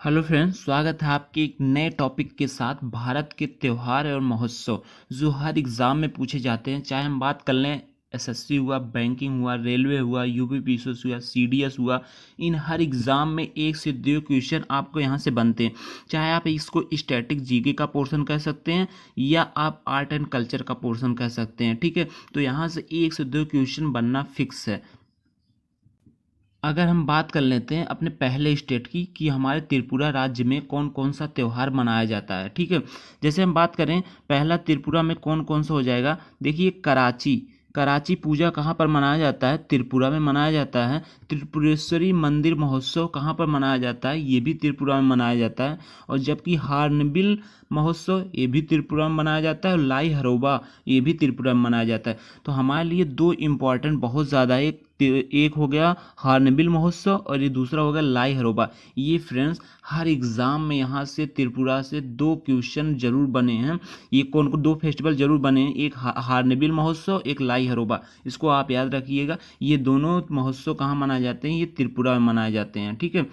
Hello friends, स्वागत है आपके एक नए टॉपिक के साथ। भारत के त्यौहार और महोत्सव जो हर एग्ज़ाम में पूछे जाते हैं, चाहे हम बात कर लें एसएससी हुआ, बैंकिंग हुआ, रेलवे हुआ, यूपीपीसीएस हुआ, सीडीएस हुआ, इन हर एग्ज़ाम में एक से दो क्वेश्चन आपको यहाँ से बनते हैं। चाहे आप इसको स्टैटिक जीके का पोर्शन कह सकते हैं या आप आर्ट एंड कल्चर का पोर्शन कह सकते हैं, ठीक है। तो यहाँ से एक से दो क्वेश्चन बनना फिक्स है। अगर हम बात कर लेते हैं अपने पहले स्टेट की कि हमारे त्रिपुरा राज्य में कौन कौन सा त्यौहार मनाया जाता है, ठीक है। जैसे हम बात करें पहला त्रिपुरा में कौन कौन सा हो जाएगा। देखिए, कराची कराची पूजा कहाँ पर मनाया जाता है? त्रिपुरा में मनाया जाता है। त्रिपुरेश्वरी मंदिर महोत्सव कहाँ पर मनाया जाता है? ये भी त्रिपुरा में मनाया जाता है। और जबकि हार्नबिल महोत्सव ये भी त्रिपुरा में मनाया जाता है और लाई हरोबा ये भी त्रिपुरा में मनाया जाता है। तो हमारे लिए दो इम्पॉर्टेंट बहुत ज़्यादा है। एक हो गया हार्नबिल महोत्सव और ये दूसरा हो गया लाई हरोबा। ये फ्रेंड्स हर एग्ज़ाम में यहाँ से त्रिपुरा से दो क्वेश्चन जरूर बने हैं। ये कौन को दो फेस्टिवल जरूर बने हैं, एक हार्नबिल महोत्सव, एक लाई हरोबा। इसको आप याद रखिएगा। ये दोनों महोत्सव कहाँ मनाए जाते हैं? ये त्रिपुरा में मनाए जाते हैं, ठीक है।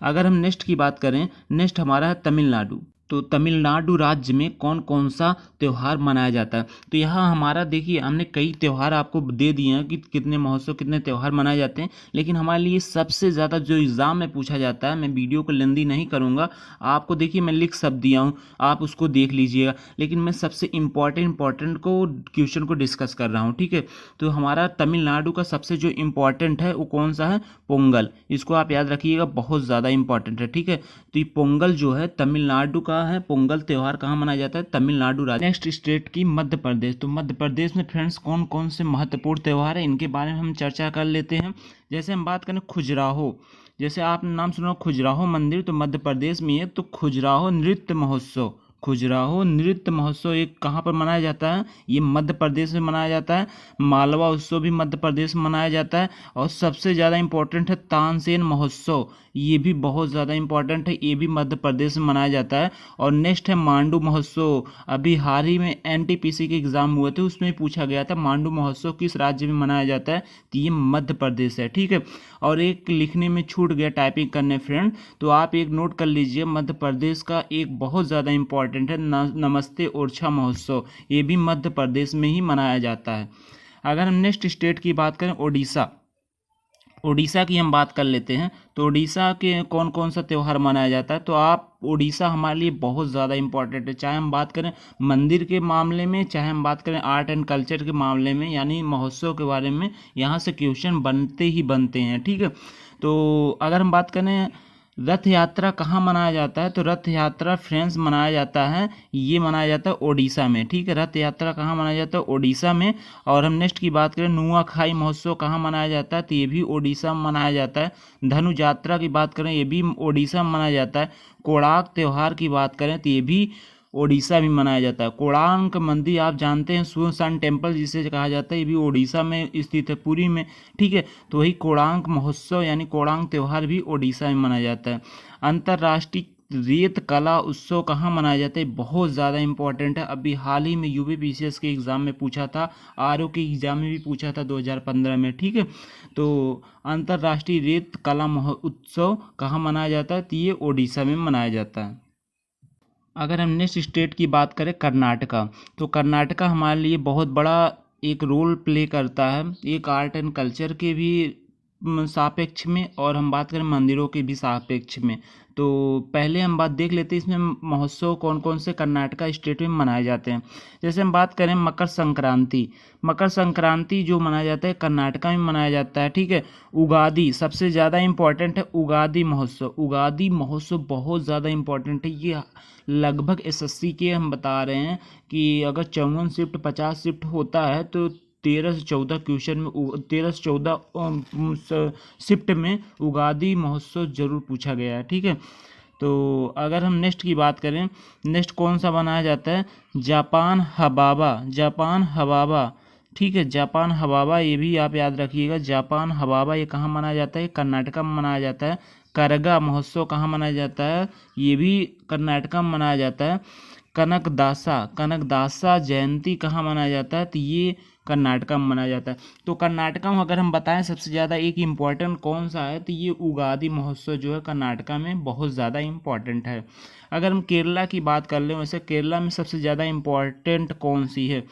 अगर हम नेक्स्ट की बात करें, नेक्स्ट हमारा है तमिलनाडु। तो तमिलनाडु राज्य में कौन कौन सा त्यौहार मनाया जाता है? तो यहाँ हमारा देखिए, हमने कई त्यौहार आपको दे दिए हैं कि कितने महोत्सव कितने त्यौहार मनाए जाते हैं, लेकिन हमारे लिए सबसे ज़्यादा जो एग्ज़ाम में पूछा जाता है, मैं वीडियो को लेंदी नहीं करूँगा, आपको देखिए मैं लिख सब दिया हूँ, आप उसको देख लीजिएगा, लेकिन मैं सबसे इम्पॉर्टेंट को क्वेश्चन को डिस्कस कर रहा हूँ, ठीक है। तो हमारा तमिलनाडु का सबसे जो इम्पॉर्टेंट है वो कौन सा है? पोंगल। इसको आप याद रखिएगा, बहुत ज़्यादा इंपॉर्टेंट है, ठीक है। तो ये पोंगल जो है तमिलनाडु का है। पोंगल त्यौहार कहाँ मनाया जाता है? तमिलनाडु राज्य। नेक्स्ट स्टेट की मध्य प्रदेश। तो मध्य प्रदेश में फ्रेंड्स कौन कौन से महत्वपूर्ण त्यौहार है, इनके बारे में हम चर्चा कर लेते हैं। जैसे हम बात करें खजुराहो, जैसे आपने नाम सुना खजुराहो मंदिर, तो मध्य प्रदेश में है। तो खजुराहो नृत्य महोत्सव, खजुराहो नृत्य महोत्सव एक कहाँ पर मनाया जाता है? ये मध्य प्रदेश में मनाया जाता है। मालवा उत्सव भी मध्य प्रदेश में मनाया जाता है। और सबसे ज़्यादा इंपॉर्टेंट है तानसेन महोत्सव, ये भी बहुत ज़्यादा इंपॉर्टेंट है, ये भी मध्य प्रदेश में मनाया जाता है। और नेक्स्ट है मांडू महोत्सव। अभी हाल ही में एनटीपीसी के एग्जाम हुए थे, उसमें पूछा गया था मांडू महोत्सव किस राज्य में मनाया जाता है? तो ये मध्य प्रदेश है, ठीक है। और एक लिखने में छूट गया टाइपिंग करने फ्रेंड, तो आप एक नोट कर लीजिए, मध्य प्रदेश का एक बहुत ज़्यादा इंपॉर्टेंट है नमस्ते ओरछा महोत्सव, ये भी मध्य प्रदेश में ही मनाया जाता है। अगर हम नेक्स्ट स्टेट की बात करें, ओडिशा, उड़ीसा की हम बात कर लेते हैं। तो उड़ीसा के कौन कौन सा त्यौहार मनाया जाता है? तो आप उड़ीसा हमारे लिए बहुत ज़्यादा इंपॉर्टेंट है, चाहे हम बात करें मंदिर के मामले में, चाहे हम बात करें आर्ट एंड कल्चर के मामले में, यानी महोत्सव के बारे में यहाँ से क्वेश्चन बनते ही बनते हैं, ठीक है। तो अगर हम बात करें रथ यात्रा कहाँ मनाया जाता है? तो रथ यात्रा फ्रेंड्स मनाया जाता है, ये मनाया जाता है ओडिशा में, ठीक है। रथ यात्रा कहाँ मनाया जाता है? ओडिशा में। और हम नेक्स्ट की बात करें, नुआखाई महोत्सव कहाँ मनाया जाता है? तो ये भी ओडिशा में मनाया जाता है। धनु यात्रा की बात करें, ये भी ओडिशा में मनाया जाता है। कोणार्क त्यौहार की बात करें तो ये भी ओडिशा में मनाया जाता है। कोणार्क मंदिर आप जानते हैं, सूर्य सन टेम्पल जिसे कहा जाता है, ये भी ओडिशा में स्थित है, पुरी में, ठीक है। तो वही कोणार्क महोत्सव यानी कोणार्क त्यौहार भी ओडिशा में मनाया जाता है। अंतर्राष्ट्रीय रेत कला उत्सव कहाँ मनाया जाता है? बहुत ज़्यादा इंपॉर्टेंट है, अभी हाल ही में यूपीपीसीएस के एग्ज़ाम में पूछा था, आरओ के एग्ज़ाम में भी पूछा था 2015 में, ठीक है। तो अंतर्राष्ट्रीय रेत कला उत्सव कहाँ मनाया जाता है? तो ये ओडिशा में मनाया जाता है। अगर हम नेक्स्ट स्टेट की बात करें, कर्नाटका, तो कर्नाटका हमारे लिए बहुत बड़ा एक रोल प्ले करता है, एक आर्ट एंड कल्चर के भी सापेक्ष में, और हम बात करें मंदिरों के भी सापेक्ष में। तो पहले हम बात देख लेते हैं इसमें महोत्सव कौन कौन से कर्नाटका स्टेट में मनाए जाते हैं। जैसे हम बात करें मकर संक्रांति, मकर संक्रांति जो मनाया जाता है कर्नाटका में मनाया जाता है, ठीक है। उगादी सबसे ज़्यादा इम्पॉर्टेंट है, उगादी महोत्सव, उगादी महोत्सव बहुत ज़्यादा इम्पॉर्टेंट है। ये लगभग एसएससी के हम बता रहे हैं कि अगर 54 शिफ्ट 50 शिफ्ट होता है तो 13 से 14 क्वेश्चन में 13 से 14 शिफ्ट में उगादी महोत्सव जरूर पूछा गया है, ठीक है। तो अगर हम नेक्स्ट की बात करें, नेक्स्ट कौन सा मनाया जाता है? जापान हबाबा, जापान हबाबा, ठीक है। जापान हबाबा ये भी आप याद रखिएगा, जापान हबाबा ये कहाँ मनाया जाता है? कर्नाटका में मनाया जाता है। करगा महोत्सव कहाँ मनाया जाता है? ये भी कर्नाटका में मनाया जाता है। कनकदासा, कनकदासा जयंती कहाँ मनाया जाता है? तो ये कर्नाटका में मनाया जाता है। तो कर्नाटका में अगर हम बताएं सबसे ज़्यादा एक इम्पॉर्टेंट कौन सा है, तो ये उगादि महोत्सव जो है कर्नाटका में बहुत ज़्यादा इम्पॉर्टेंट है। अगर हम केरला की बात कर लें, वैसे केरला में सबसे ज़्यादा इम्पॉर्टेंट कौन सी है,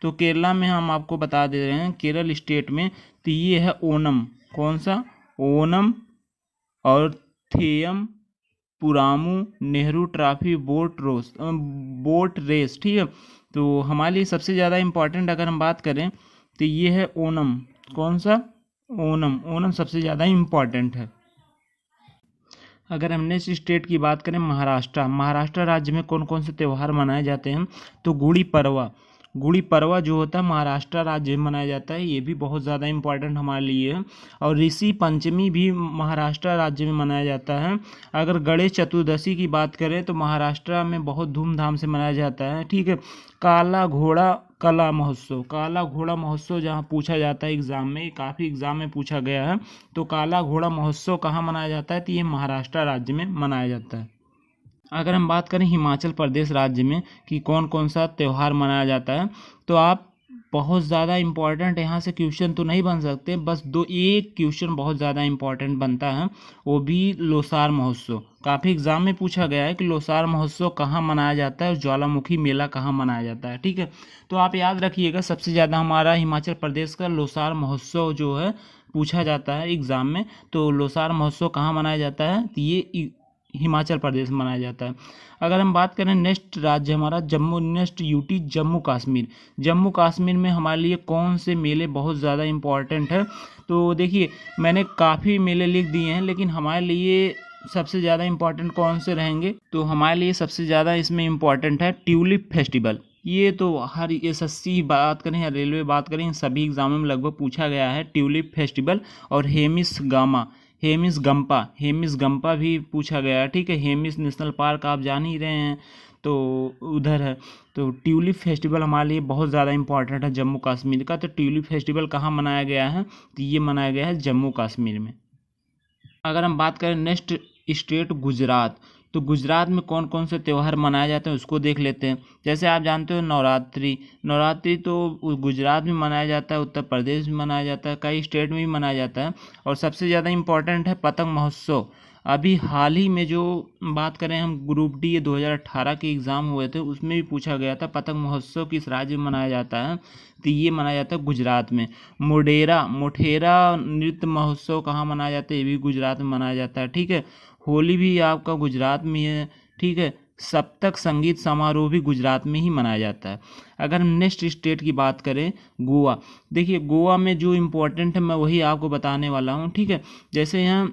तो केरला में हम आपको बता दे रहे हैं केरल स्टेट में, तो ये है ओनम। कौन सा? ओनम और थेयम पुरामू नेहरू ट्रॉफी बोट रेस, ठीक है। तो हमारे लिए सबसे ज़्यादा इम्पॉर्टेंट अगर हम बात करें तो ये है ओनम। कौन सा? ओनम। ओनम सबसे ज़्यादा इम्पॉर्टेंट है। अगर हम नेक्स्ट स्टेट की बात करें, महाराष्ट्र राज्य में कौन कौन से त्यौहार मनाए जाते हैं, तो गुड़ी पड़वा जो होता है महाराष्ट्र राज्य में मनाया जाता है, ये भी बहुत ज़्यादा इम्पोर्टेंट हमारे लिए है। और ऋषि पंचमी भी महाराष्ट्र राज्य में मनाया जाता है। अगर गणेश चतुर्दशी की बात करें तो महाराष्ट्र में बहुत धूमधाम से मनाया जाता है, ठीक है। काला घोड़ा महोत्सव जहाँ पूछा जाता है एग्ज़ाम में, काफ़ी एग्ज़ाम में पूछा गया है, तो काला घोड़ा महोत्सव कहाँ मनाया जाता है, तो ये महाराष्ट्र राज्य में मनाया जाता है। अगर हम बात करें हिमाचल प्रदेश राज्य में कि कौन कौन सा त्यौहार मनाया जाता है, तो आप बहुत ज़्यादा इम्पॉर्टेंट यहाँ से क्वेश्चन तो नहीं बन सकते, बस एक क्वेश्चन बहुत ज़्यादा इम्पॉर्टेंट बनता है, वो भी लोसार महोत्सव। काफ़ी एग्जाम में पूछा गया है कि लोसार महोत्सव कहाँ मनाया जाता है और ज्वालामुखी मेला कहाँ मनाया जाता है, ठीक है। तो आप याद रखिएगा सबसे ज़्यादा हमारा हिमाचल प्रदेश का लोसार महोत्सव जो है पूछा जाता है एग्ज़ाम में। तो लोसार महोत्सव कहाँ मनाया जाता है, तो ये हिमाचल प्रदेश में मनाया जाता है। अगर हम बात करें नेक्स्ट राज्य हमारा यूटी जम्मू कश्मीर में हमारे लिए कौन से मेले बहुत ज़्यादा इम्पॉर्टेंट है, तो देखिए मैंने काफ़ी मेले लिख दिए हैं, लेकिन हमारे लिए सबसे ज़्यादा इम्पॉर्टेंट कौन से रहेंगे, तो हमारे लिए सबसे ज़्यादा इसमें इम्पॉर्टेंट है ट्यूलिप फेस्टिवल। ये तो हर एसएससी बात करें या रेलवे बात करें, सभी एग्जामों में लगभग पूछा गया है ट्यूलिप फेस्टिवल। और हेमिस गम्पा भी पूछा गया है, ठीक है। हेमिस नेशनल पार्क आप जान ही रहे हैं, तो उधर है। तो ट्यूलिप फेस्टिवल हमारे लिए बहुत ज़्यादा इंपॉर्टेंट है जम्मू कश्मीर का। तो ट्यूलिप फेस्टिवल कहाँ मनाया गया है, तो ये मनाया गया है जम्मू कश्मीर में। अगर हम बात करें नेक्स्ट स्टेट गुजरात, तो गुजरात में कौन कौन से त्यौहार मनाए जाते हैं उसको देख लेते हैं। जैसे आप जानते हो नवरात्रि तो गुजरात में मनाया जाता है, उत्तर प्रदेश में मनाया जाता है, कई स्टेट में भी मनाया जाता है। और सबसे ज़्यादा इम्पोर्टेंट है पतंग महोत्सव। अभी हाल ही में जो बात करें हम ग्रुप डी 2018 के एग्ज़ाम हुए थे, उसमें भी पूछा गया था पतंग महोत्सव किस राज्य में मनाया जाता है, तो ये मनाया जाता है गुजरात में। मोटेरा नृत्य महोत्सव कहाँ मनाया जाता है, ये भी गुजरात में मनाया जाता है, ठीक है। होली भी आपका गुजरात में है, ठीक है। सप्तक संगीत समारोह भी गुजरात में ही मनाया जाता है। अगर हम नेक्स्ट स्टेट की बात करें गोवा, देखिए गोवा में जो इम्पोर्टेंट है मैं वही आपको बताने वाला हूँ, ठीक है। जैसे यहाँ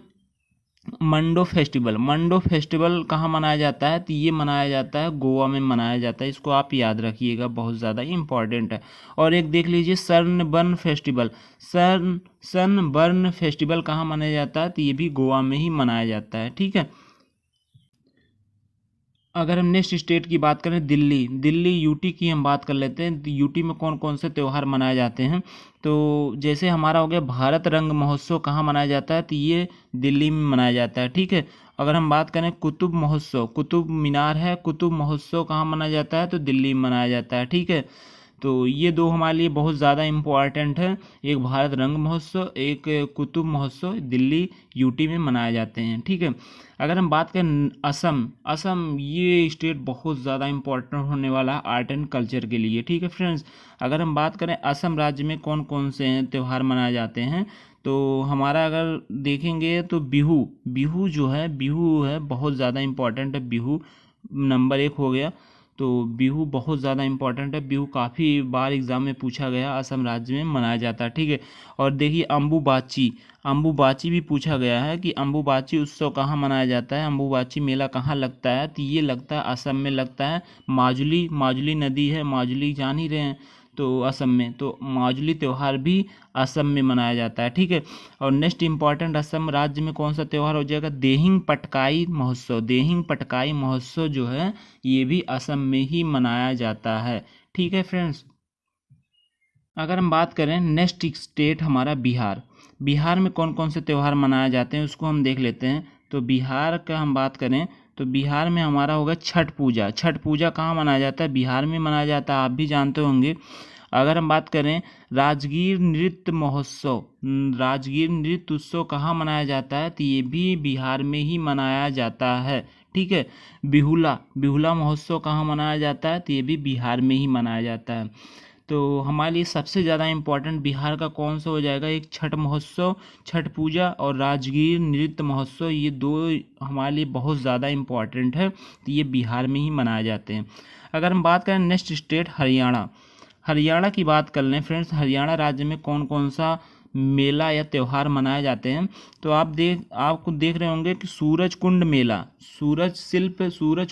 मंडो फेस्टिवल कहाँ मनाया जाता है, तो ये मनाया जाता है गोवा में मनाया जाता है। इसको आप याद रखिएगा, बहुत ज़्यादा इम्पॉर्टेंट है। और एक देख लीजिए सनबर्न फेस्टिवल कहाँ मनाया जाता है, तो ये भी गोवा में ही मनाया जाता है, ठीक है। अगर हम नेक्स्ट स्टेट की बात करें दिल्ली यूटी की हम बात कर लेते हैं। यूटी में कौन कौन से त्यौहार मनाए जाते हैं, तो जैसे हमारा हो गया भारत रंग महोत्सव कहाँ मनाया जाता है, तो ये दिल्ली में मनाया जाता है, ठीक है। अगर हम बात करें कुतुब मीनार है, कुतुब महोत्सव कहाँ मनाया जाता है, तो दिल्ली में मनाया जाता है, ठीक है। तो ये दो हमारे लिए बहुत ज़्यादा इम्पोर्टेंट है, एक भारत रंग महोत्सव, एक कुतुब महोत्सव दिल्ली यूटी में मनाए जाते हैं, ठीक है। अगर हम बात करें असम ये स्टेट बहुत ज़्यादा इम्पोर्टेंट होने वाला है आर्ट एंड कल्चर के लिए, ठीक है फ्रेंड्स। अगर हम बात करें असम राज्य में कौन कौन से त्यौहार मनाए जाते हैं, तो हमारा अगर देखेंगे तो बिहू जो है बिहू है बहुत ज़्यादा इम्पोर्टेंट है। बिहू नंबर 1 हो गया, तो बिहू बहुत ज़्यादा इम्पोर्टेंट है। बिहू काफ़ी बार एग्ज़ाम में पूछा गया, असम राज्य में मनाया जाता है, ठीक है। और देखिए अम्बुबाची भी पूछा गया है कि अम्बुबाची उत्सव कहाँ मनाया जाता है, अम्बुबाची मेला कहाँ लगता है, तो ये लगता है असम में लगता है। माजुली नदी है, माजुली जान ही रहे हैं, तो असम में तो माजुली त्यौहार भी असम में मनाया जाता है, ठीक है। और नेक्स्ट इंपॉर्टेंट असम राज्य में कौन सा त्यौहार हो जाएगा, देहिंग पटकाई महोत्सव जो है ये भी असम में ही मनाया जाता है, ठीक है फ्रेंड्स। अगर हम बात करें नेक्स्ट स्टेट हमारा बिहार में कौन कौन से त्यौहार मनाए जाते हैं उसको हम देख लेते हैं। तो बिहार का हम बात करें तो बिहार में हमारा होगा छठ पूजा कहाँ मनाया जाता है, बिहार में मनाया जाता है, आप भी जानते होंगे। अगर हम बात करें राजगीर नृत्य महोत्सव, राजगीर नृत्य उत्सव कहाँ मनाया जाता है, तो ये भी बिहार में ही मनाया जाता है। ठीक है। बिहुला बिहुला महोत्सव कहाँ मनाया जाता है, तो ये भी बिहार में ही मनाया जाता है। तो हमारे लिए सबसे ज़्यादा इम्पोर्टेंट बिहार का कौन सा हो जाएगा, एक छठ महोत्सव, छठ पूजा और राजगीर नृत्य महोत्सव, ये दो हमारे लिए बहुत ज़्यादा इम्पोर्टेंट है, तो ये बिहार में ही मनाए जाते हैं। अगर हम बात करें नेक्स्ट स्टेट हरियाणा, हरियाणा की बात कर लें फ्रेंड्स, हरियाणा राज्य में कौन कौन सा मेला या त्यौहार मनाए जाते हैं, तो आपको देख रहे होंगे कि सूरज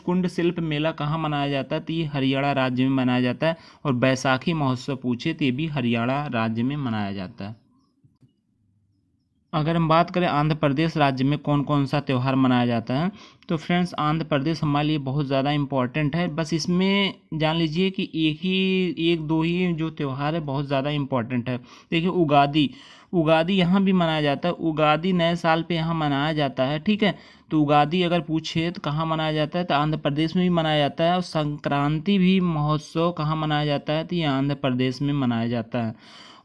कुंड शिल्प मेला कहाँ मनाया जाता है, तो ये हरियाणा राज्य में मनाया जाता है। और बैसाखी महोत्सव पूछे तो ये भी हरियाणा राज्य में मनाया जाता है। अगर हम बात करें आंध्र प्रदेश राज्य में कौन कौन सा त्यौहार मनाया जाता है, तो फ्रेंड्स आंध्र प्रदेश हमारे लिए बहुत ज़्यादा इम्पॉर्टेंट है। बस इसमें जान लीजिए कि एक दो ही जो त्यौहार है बहुत ज़्यादा इम्पॉर्टेंट है। देखिए उगादी यहाँ भी मनाया जाता है, उगादी नए साल पे यहाँ मनाया जाता है। ठीक है। तो उगादी अगर पूछे तो कहाँ मनाया जाता है, तो आंध्र प्रदेश में भी मनाया जाता है। और संक्रांति भी महोत्सव कहाँ मनाया जाता है, तो ये आंध्र प्रदेश में मनाया जाता है।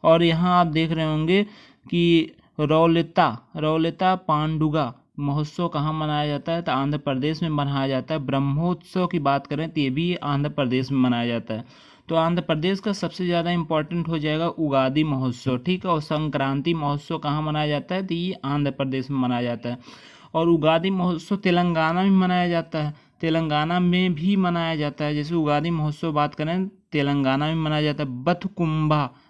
और यहाँ आप देख रहे होंगे कि रौलिता पांडुगा महोत्सव कहाँ मनाया जाता है, तो आंध्र प्रदेश में मनाया जाता है। ब्रह्मोत्सव की बात करें तो ये भी आंध्र प्रदेश में मनाया जाता है। तो आंध्र प्रदेश का सबसे ज़्यादा इम्पोर्टेंट हो जाएगा उगादी महोत्सव। ठीक है। और संक्रांति महोत्सव कहाँ मनाया जाता है, तो ये आंध्र प्रदेश में मनाया जाता है। और उगादी महोत्सव तेलंगाना में मनाया जाता है, तेलंगाना में भी मनाया जाता है। जैसे उगादी महोत्सव बात करें तेलंगाना में मनाया जाता है।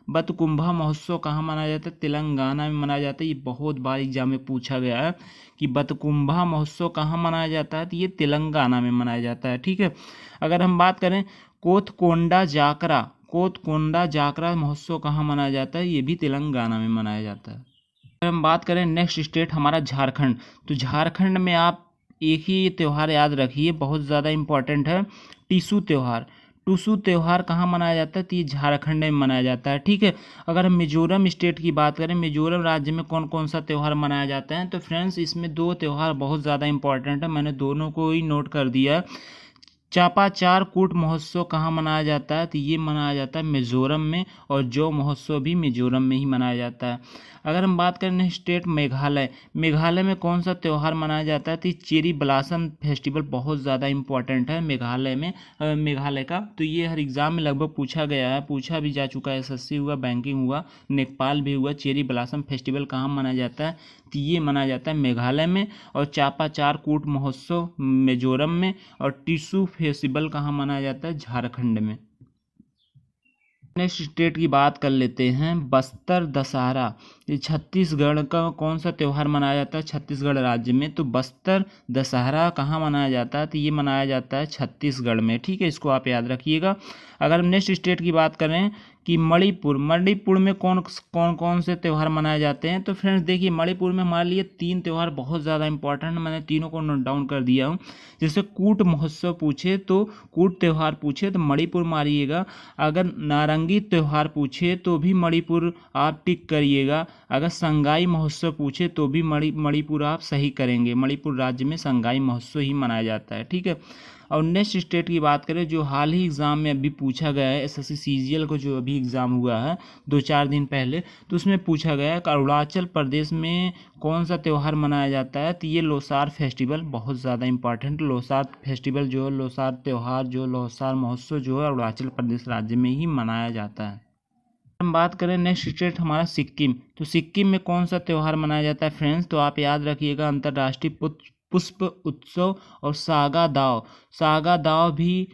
बतकुंभा महोत्सव कहाँ मनाया जाता है, तेलंगाना में मनाया जाता है। ये बहुत बार एग्जाम में पूछा गया है कि बतकुंभा महोत्सव कहाँ मनाया जाता है, तो ये तेलंगाना में मनाया जाता है। ठीक है। अगर हम बात करें कोथकोंडा जाकरा महोत्सव कहाँ मनाया जाता है, ये भी तेलंगाना में मनाया जाता है। अगर हम बात करें नेक्स्ट स्टेट हमारा झारखंड, तो झारखंड में आप एक ही त्यौहार याद रखिए, बहुत ज़्यादा इम्पोर्टेंट है, टूसू त्यौहार कहाँ मनाया जाता है, तो ये झारखंड में मनाया जाता है। ठीक है। अगर हम मिजोरम स्टेट की बात करें, मिजोरम राज्य में कौन कौन सा त्यौहार मनाया जाता है, तो फ्रेंड्स इसमें दो त्यौहार बहुत ज़्यादा इंपॉर्टेंट है, मैंने दोनों को ही नोट कर दिया है। चापाचार कूट महोत्सव कहाँ मनाया जाता है, तो ये मनाया जाता है मिजोरम में। और जो महोत्सव भी मिजोरम में ही मनाया जाता है। अगर हम बात करें स्टेट मेघालय में कौन सा त्यौहार मनाया जाता है, तो चेरी ब्लॉसम फेस्टिवल बहुत ज़्यादा इंपॉर्टेंट है मेघालय का। तो ये हर एग्ज़ाम में लगभग पूछा गया है, पूछा भी जा चुका है। एसएससी हुआ, बैंकिंग हुआ, नेपाल भी हुआ। चेरी ब्लॉसम फेस्टिवल कहाँ मनाया जाता है, तो ये मनाया जाता है मेघालय में। और चापाचार कूट महोत्सव मिजोरम में। और टिशू फेस्टिवल कहाँ मनाया जाता है, झारखंड में। नेक्स्ट स्टेट की बात कर लेते हैं, बस्तर दशहरा। ये छत्तीसगढ़ का कौन सा त्यौहार मनाया जाता है छत्तीसगढ़ राज्य में, तो बस्तर दशहरा कहाँ मनाया जाता है, तो ये मनाया जाता है छत्तीसगढ़ में। ठीक है। इसको आप याद रखिएगा। अगर हम नेक्स्ट स्टेट की बात करें कि मणिपुर में कौन से त्यौहार मनाए जाते हैं, तो फ्रेंड्स देखिए मणिपुर में हमारे लिए 3 त्यौहार बहुत ज़्यादा इंपॉर्टेंट, मैंने तीनों को नोट डाउन कर दिया हूँ। जैसे कूट महोत्सव पूछे तो कूट त्यौहार पूछे तो मणिपुर मारिएगा। अगर नारंगी त्यौहार पूछे तो भी मणिपुर आप टिक करिएगा। अगर संगाई महोत्सव पूछे तो भी मणिपुर आप सही करेंगे। मणिपुर राज्य में संगाई महोत्सव ही मनाया जाता है। ठीक है। और नेक्स्ट स्टेट की बात करें जो हाल ही एग्ज़ाम में अभी पूछा गया है, एसएससी सीजीएल को जो अभी एग्ज़ाम हुआ है 2-4 दिन पहले, तो उसमें पूछा गया है कि अरुणाचल प्रदेश में कौन सा त्यौहार मनाया जाता है, तो ये लोसार फेस्टिवल बहुत ज़्यादा इंपॉर्टेंट। लोसार फेस्टिवल जो है, लोसार त्यौहार जो, लोसार महोत्सव जो है अरुणाचल प्रदेश राज्य में ही मनाया जाता है। हम बात करें नेक्स्ट स्टेट हमारा सिक्किम, तो सिक्किम में कौन सा त्यौहार मनाया जाता है फ्रेंड्स, तो आप याद रखिएगा अंतर्राष्ट्रीय पुष्प उत्सव और सागा दाव भी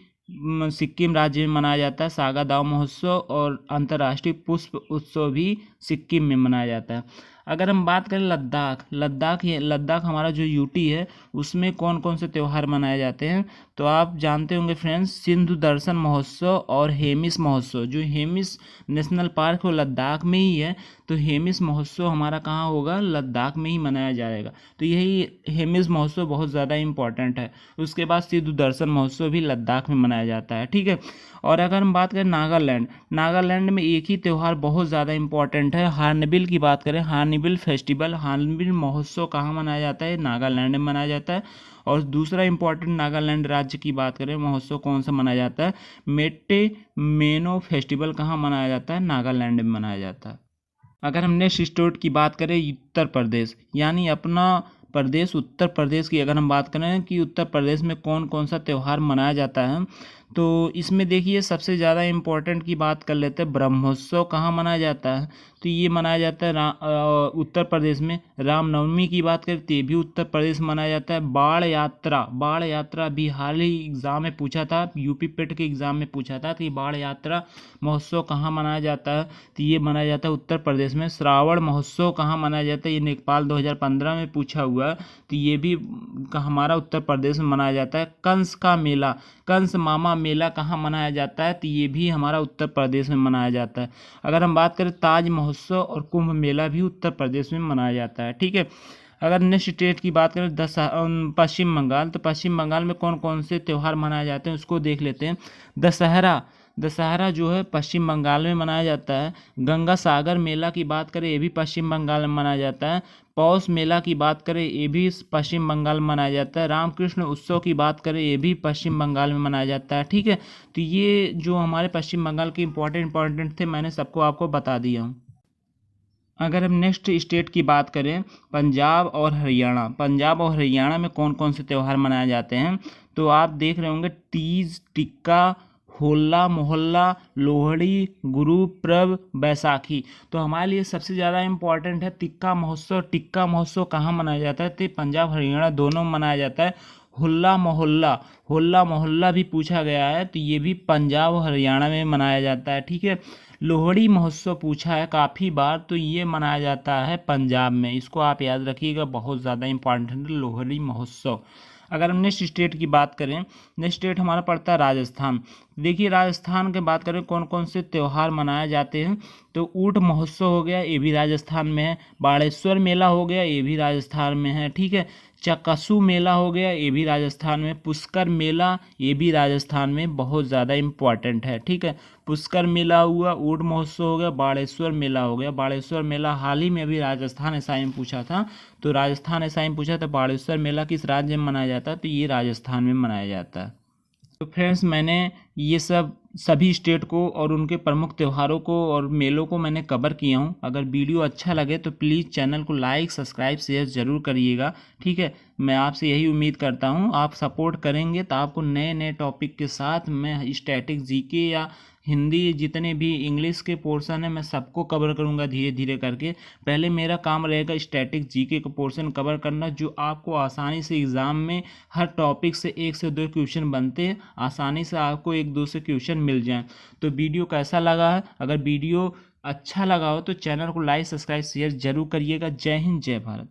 सिक्किम राज्य में मनाया जाता है। सागा दाव महोत्सव और अंतर्राष्ट्रीय पुष्प उत्सव भी सिक्किम में मनाया जाता है। अगर हम बात करें लद्दाख हमारा जो यूटी है, उसमें कौन कौन से त्यौहार मनाए जाते हैं, तो आप जानते होंगे फ्रेंड्स, सिंधु दर्शन महोत्सव और हेमिस महोत्सव। जो हेमिस नेशनल पार्क वो लद्दाख में ही है, तो हेमिस महोत्सव हमारा कहाँ होगा, लद्दाख में ही मनाया जाएगा। तो यही हेमिस महोत्सव बहुत ज़्यादा इंपॉर्टेंट है। उसके बाद सिंधु दर्शन महोत्सव भी लद्दाख में मनाया जाता है। ठीक है। और अगर हम बात करें नागालैंड में एक ही त्यौहार बहुत ज़्यादा इंपॉर्टेंट है, हार्नबिल की बात करें, हार्नबिल हार्नबिल फेस्टिवल, हार्नबिल महोत्सव कहाँ मनाया जाता है? नागालैंड में मनाया जाता है। और दूसरा इंपॉर्टेंट नागालैंड राज्य की बात करें, महोत्सव कौन सा मनाया जाता है? मेट्टे मेनो फेस्टिवल कहाँ मनाया जाता है? नागालैंड में मनाया जाता है। अगर हम नेक्स्ट स्टेट की बात करें, उत्तर प्रदेश, यानी अपना प्रदेश उत्तर प्रदेश की अगर हम बात करें कि उत्तर प्रदेश में कौन कौन सा त्यौहार मनाया जाता है, तो इसमें देखिए सबसे ज़्यादा इम्पोर्टेंट की बात कर लेते हैं। ब्रह्मोत्सव कहाँ मनाया जाता है? तो ये मनाया जाता है उत्तर प्रदेश में। रामनवमी की बात करें तो ये भी उत्तर प्रदेश में मनाया जाता है। बाढ़ यात्रा भी हाल ही एग्ज़ाम में पूछा था, यूपी पेट के एग्ज़ाम में पूछा था, तो ये बाढ़ यात्रा महोत्सव कहाँ मनाया जाता है? तो ये मनाया जाता है उत्तर प्रदेश में। श्रावण महोत्सव कहाँ मनाया जाता है? ये नेपाल 2015 में पूछा हुआ है, तो ये भी हमारा उत्तर प्रदेश में मनाया जाता है। कंस मामा मेला कहाँ मनाया जाता है? तो ये भी हमारा उत्तर प्रदेश में मनाया जाता है। अगर हम बात करें ताज महोत्सव और कुंभ मेला भी उत्तर प्रदेश में मनाया जाता है। ठीक है। अगर नेक्स्ट स्टेट की बात करें पश्चिम बंगाल, तो पश्चिम बंगाल में कौन कौन से त्यौहार मनाए जाते हैं उसको देख लेते हैं। दशहरा जो है पश्चिम बंगाल में मनाया जाता है। गंगा सागर मेला की बात करें, ये भी पश्चिम बंगाल में मनाया जाता है। पौष मेला की बात करें, ये भी पश्चिम बंगाल में मनाया जाता है। रामकृष्ण उत्सव की बात करें, ये भी पश्चिम बंगाल में मनाया जाता है। ठीक है। तो ये जो हमारे पश्चिम बंगाल के इंपॉर्टेंट थे, मैंने सबको आपको बता दिया हूँ। अगर हम नेक्स्ट स्टेट की बात करें, पंजाब और हरियाणा में कौन कौन से त्यौहार मनाए जाते हैं, तो आप देख रहे होंगे तीज, टिक्का, होला मोहल्ला, लोहड़ी, गुरुपर्व, बैसाखी। तो हमारे लिए सबसे ज़्यादा इम्पॉर्टेंट है टिक्का महोत्सव कहाँ मनाया जाता है? तो पंजाब हरियाणा दोनों में मनाया जाता है। होला मोहल्ला भी पूछा गया है, तो ये भी पंजाब और हरियाणा में मनाया जाता है। ठीक है। लोहड़ी महोत्सव पूछा है काफ़ी बार, तो ये मनाया जाता है पंजाब में। इसको आप याद रखिएगा, बहुत ज़्यादा इंपॉर्टेंट है लोहड़ी महोत्सव। अगर हम नेक्स्ट स्टेट की बात करें, नेक्स्ट स्टेट हमारा पड़ता है राजस्थान। देखिए राजस्थान की बात करें कौन कौन से त्यौहार मनाए जाते हैं, तो ऊंट महोत्सव हो गया, ये भी राजस्थान में है। बाड़ेश्वर मेला हो गया, ये भी राजस्थान में है। ठीक है। चकसू मेला हो गया, ये भी राजस्थान में। पुष्कर मेला, ये भी राजस्थान में बहुत ज़्यादा इम्पॉर्टेंट है। ठीक है। पुष्कर मेला हुआ, ऊंट महोत्सव हो गया, बाड़ेश्वर मेला हो गया। बाड़ेश्वर मेला हाल ही में अभी राजस्थान एसआई में पूछा था, तो राजस्थान एसआई में पूछा था बाड़ेश्वर मेला किस राज्य में मनाया जाता है, तो ये राजस्थान में मनाया जाता है। तो फ्रेंड्स, मैंने ये सभी स्टेट को और उनके प्रमुख त्योहारों को और मेलों को मैंने कवर किया हूँ। अगर वीडियो अच्छा लगे तो प्लीज़ चैनल को लाइक, सब्सक्राइब, शेयर ज़रूर करिएगा। ठीक है। मैं आपसे यही उम्मीद करता हूँ, आप सपोर्ट करेंगे तो आपको नए नए टॉपिक के साथ मैं स्टैटिक जीके या हिंदी जितने भी इंग्लिश के पोर्शन है मैं सबको कवर करूँगा धीरे धीरे करके। पहले मेरा काम रहेगा स्टैटिक जीके का पोर्शन कवर करना, जो आपको आसानी से एग्ज़ाम में हर टॉपिक से 1 से 2 क्वेश्चन बनते हैं, आसानी से आपको 1-2 से क्वेश्चन मिल जाएं। तो वीडियो कैसा लगा है? अगर वीडियो अच्छा लगा हो तो चैनल को लाइक, सब्सक्राइब, शेयर जरूर करिएगा। जय हिंद, जय भारत।